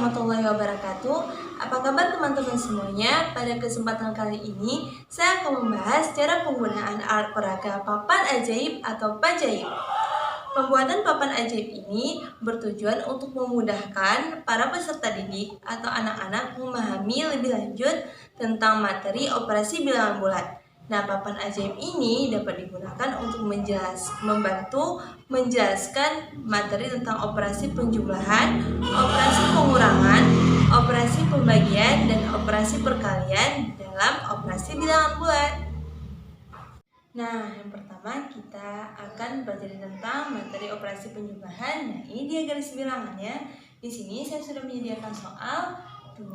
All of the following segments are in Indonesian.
warahmatullahi wabarakatuh. Apa kabar teman-teman semuanya? Pada kesempatan kali ini, saya akan membahas cara penggunaan alat peraga papan ajaib atau pajaib. Pembuatan papan ajaib ini bertujuan untuk memudahkan para peserta didik atau anak-anak memahami lebih lanjut tentang materi operasi bilangan bulat. Nah, papan ajaib ini dapat digunakan untuk membantu menjelaskan materi tentang operasi penjumlahan, operasi pengurangan, operasi pembagian, dan operasi perkalian dalam operasi bilangan bulat. Nah, yang pertama kita akan belajar tentang materi operasi penjumlahan. Nah, ini dia garis bilangannya. Di sini saya sudah menyediakan soal 2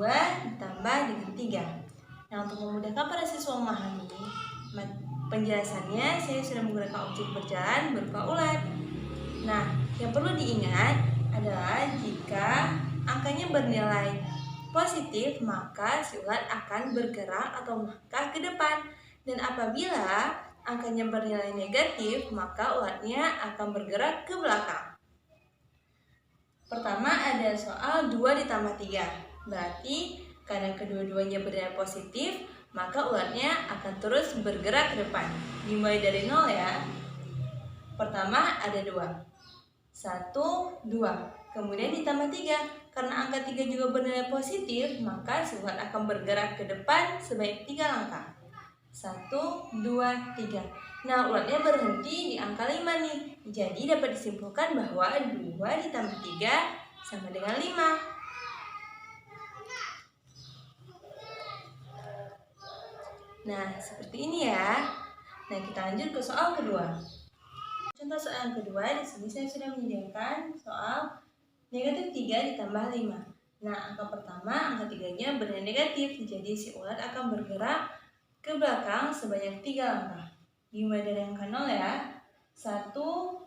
ditambah dengan 3. Nah, untuk memudahkan para siswa memahami penjelasannya, saya sudah menggunakan objek berjalan berupa ulat. Nah, yang perlu diingat adalah jika angkanya bernilai positif, maka si ulat akan bergerak atau melangkah ke depan. Dan apabila angkanya bernilai negatif, maka ulatnya akan bergerak ke belakang. Pertama ada soal 2 ditambah 3. Berarti karena kedua-duanya bernilai positif, maka ulatnya akan terus bergerak ke depan. Dimulai dari 0 ya. Pertama ada 2. 1, 2. Kemudian ditambah 3. Karena angka 3 juga bernilai positif, maka si ulat akan bergerak ke depan sebanyak 3 langkah. 1, 2, 3. Nah, ulatnya berhenti di angka 5 nih. Jadi dapat disimpulkan bahwa 2 ditambah 3 sama dengan 5. Nah, seperti ini ya. Nah, kita lanjut ke soal kedua. Contoh soal yang kedua, di sini saya sudah menyediakan soal negatif 3 ditambah 5. Nah, angka pertama, angka 3-nya bernilai negatif. Jadi si ulat akan bergerak ke belakang sebanyak 3 langkah. Dimulai dari angka 0 ya. 1,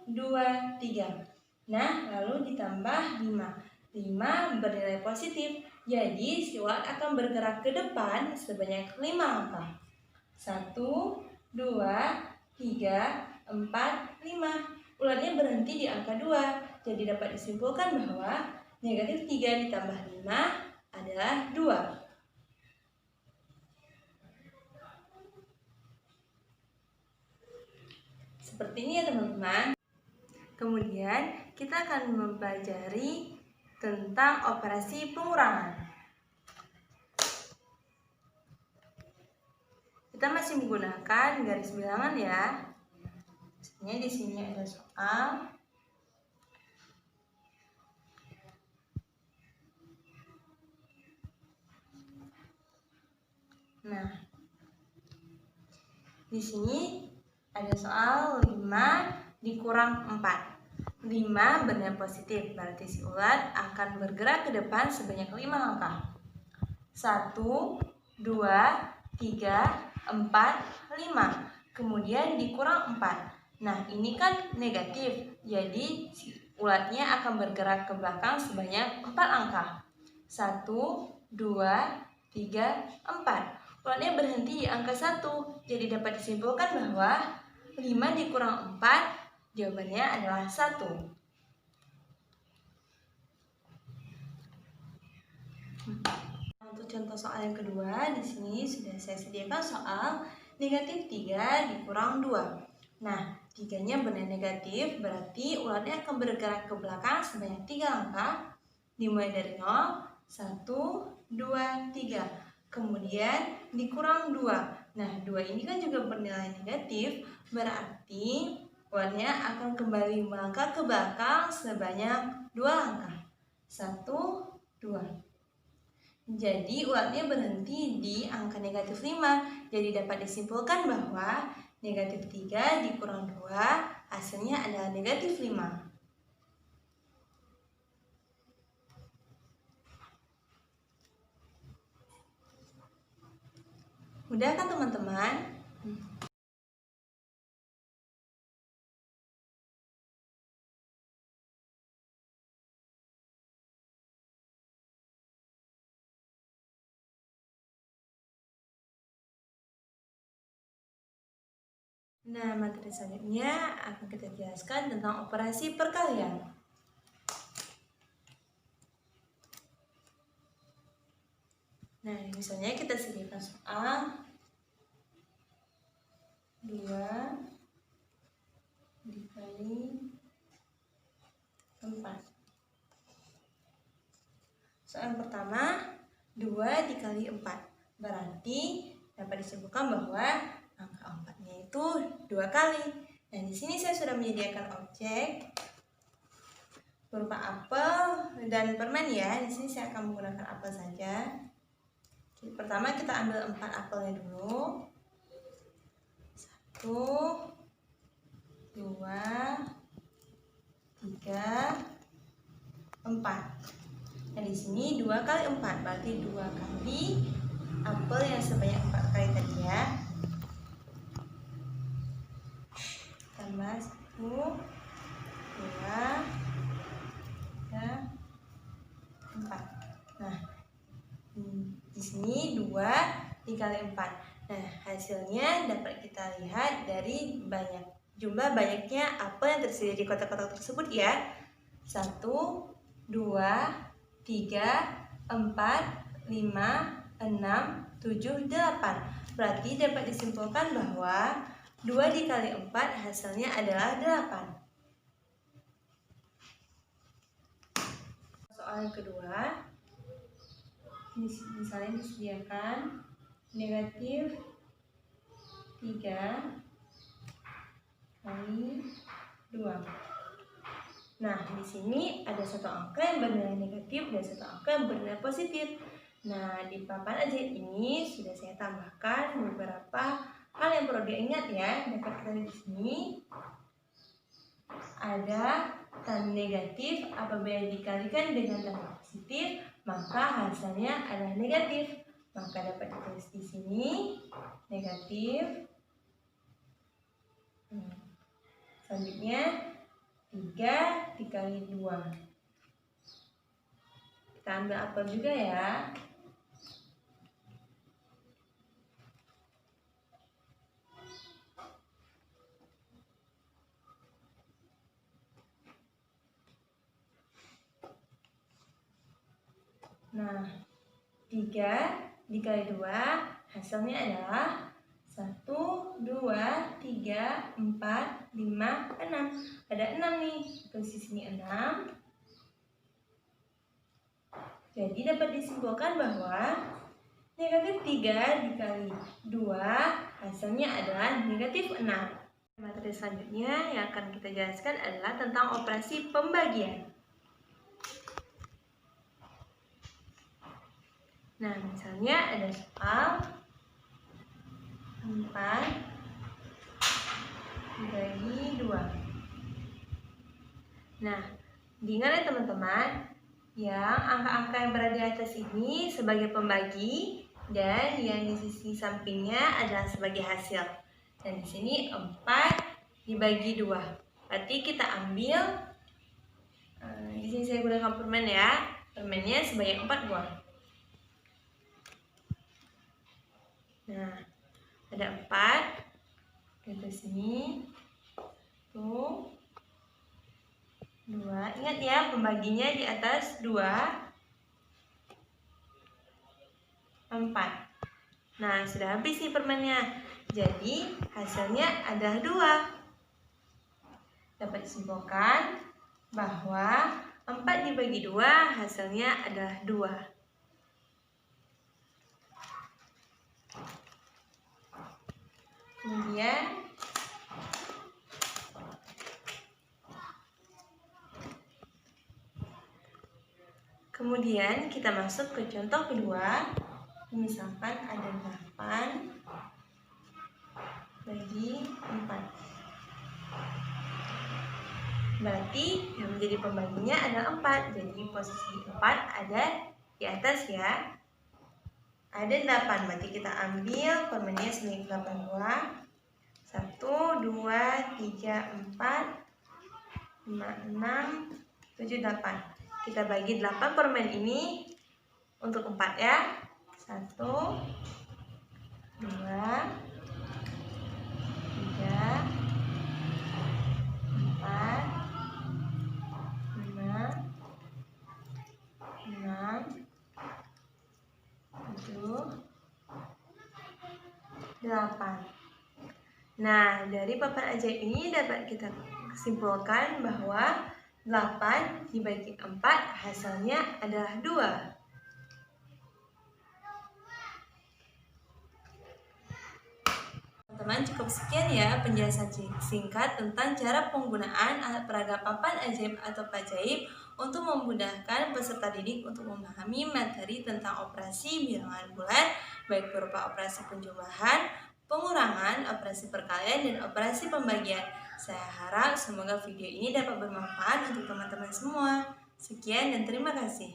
2, 3. Nah, lalu ditambah 5. 5 bernilai positif. Jadi si ulat akan bergerak ke depan sebanyak 5 langkah. 1, 2, 3, 4, 5. Ulatnya berhenti di angka 2. Jadi dapat disimpulkan bahwa negatif 3 ditambah 5 adalah 2. Seperti ini ya teman-teman. Kemudian kita akan mempelajari tentang operasi pengurangan. Kita masih menggunakan garis bilangan ya. Misalnya di sini ada soal. Nah, di sini ada soal 5 dikurang 4. 5 bernilai positif, berarti si ulat akan bergerak ke depan sebanyak 5 langkah. 1, 2, 3, 4, 5. Kemudian dikurang 4. Nah, ini kan negatif, jadi si ulatnya akan bergerak ke belakang sebanyak 4 langkah. 1, 2, 3, 4. Ulatnya berhenti di angka 1, jadi dapat disimpulkan bahwa 5 dikurang 4, jawabannya adalah 1. Untuk contoh soal yang kedua, di sini sudah saya sediakan soal negatif 3 dikurang 2. Nah, 3-nya bernilai negatif, berarti ulatnya akan bergerak ke belakang sebanyak 3 langkah. Dimulai dari 0, 1, 2, 3. Kemudian dikurang 2. Nah, 2 ini kan juga bernilai negatif, berarti ulatnya akan kembali melangkah ke belakang sebanyak 2 langkah. 1, 2. Jadi ulatnya berhenti di angka negatif 5. Jadi dapat disimpulkan bahwa negatif 3 dikurang 2 hasilnya adalah negatif 5. Mudah kan teman-teman? Nah, materi selanjutnya akan kita jelaskan tentang operasi perkalian. Nah, misalnya kita sediakan soal 2 dikali 4. Soal pertama 2 dikali 4. Berarti dapat disimpulkan bahwa angka 4-nya itu 2 kali. Dan di sini saya sudah menyediakan objek berupa apel dan permen ya. Di sini saya akan menggunakan apel saja. Pertama kita ambil 4 apelnya dulu. 1, 2, 3, 4. Nah, di sini 2 kali 4 berarti 2 kali apel yang sebanyak 4 kali tadi ya. Tambah 1, 2, 3, 4. Nah, di sini 2 dikali 4. Nah, hasilnya dapat kita lihat dari jumlah banyaknya apel yang tersedia di kotak-kotak tersebut ya. 1, 2, 3, 4, 5, 6, 7, 8. Berarti dapat disimpulkan bahwa 2 dikali 4 hasilnya adalah 8. Soal kedua, misalnya disediakan negatif 3 kali 2. Nah, di sini ada satu angka yang bernilai negatif dan satu angka yang bernilai positif. Nah, di papan ajaib ini sudah saya tambahkan beberapa hal yang perlu diingat ya. Dapat kita lihat di sini ada tanda negatif. Apabila dikalikan dengan tanda positif, maka hasilnya adalah negatif. Maka dapat ditulis di sini negatif. Selanjutnya 3 dikali 2. Kita ambil apel juga ya. Nah, 3 dikali 2 hasilnya adalah 1, 2, 3, 4, 5, 6. Ada 6 nih. Terus di sini 6. Jadi dapat disimpulkan bahwa negatif 3 dikali 2 hasilnya adalah negatif 6. Materi selanjutnya yang akan kita jelaskan adalah tentang operasi pembagian. Nah, misalnya ada soal 4 dibagi 2. Nah, diingat ya teman-teman, yang angka-angka yang berada di atas ini sebagai pembagi dan yang di sisi sampingnya adalah sebagai hasil. Dan di sini 4 dibagi 2. Berarti kita ambil di sini saya gunakan permen ya. Permennya sebanyak 4 buah. Nah, ada 4 ke sini. Tuh. 2. Ingat ya, pembaginya di atas 2, 4. Nah, sudah habis nih permennya. Jadi, hasilnya adalah 2. Dapat disimpulkan bahwa 4 dibagi 2 hasilnya adalah 2. Kemudian kita masuk ke contoh kedua. Misalkan ada 8 bagi 4. Berarti yang menjadi pembaginya adalah 4. Jadi posisi 4 ada di atas ya. Ada 8, berarti kita ambil permennya sebanyak 8 buah. 1, 2, 3, 4, 5, 6, 7, 8. Kita bagi 8 permen ini untuk 4 ya. 1, 2, 3, 4, 5, 6, 7, 8. Nah, dari papan ajaib ini dapat kita simpulkan bahwa 8 dibagi 4 hasilnya adalah 2. Teman-teman, cukup sekian ya penjelasan singkat tentang cara penggunaan alat peraga papan ajaib atau pajaib untuk memudahkan peserta didik untuk memahami materi tentang operasi bilangan bulat, baik berupa operasi penjumlahan, pengurangan, operasi perkalian, dan operasi pembagian. Saya harap semoga video ini dapat bermanfaat untuk teman-teman semua. Sekian dan terima kasih.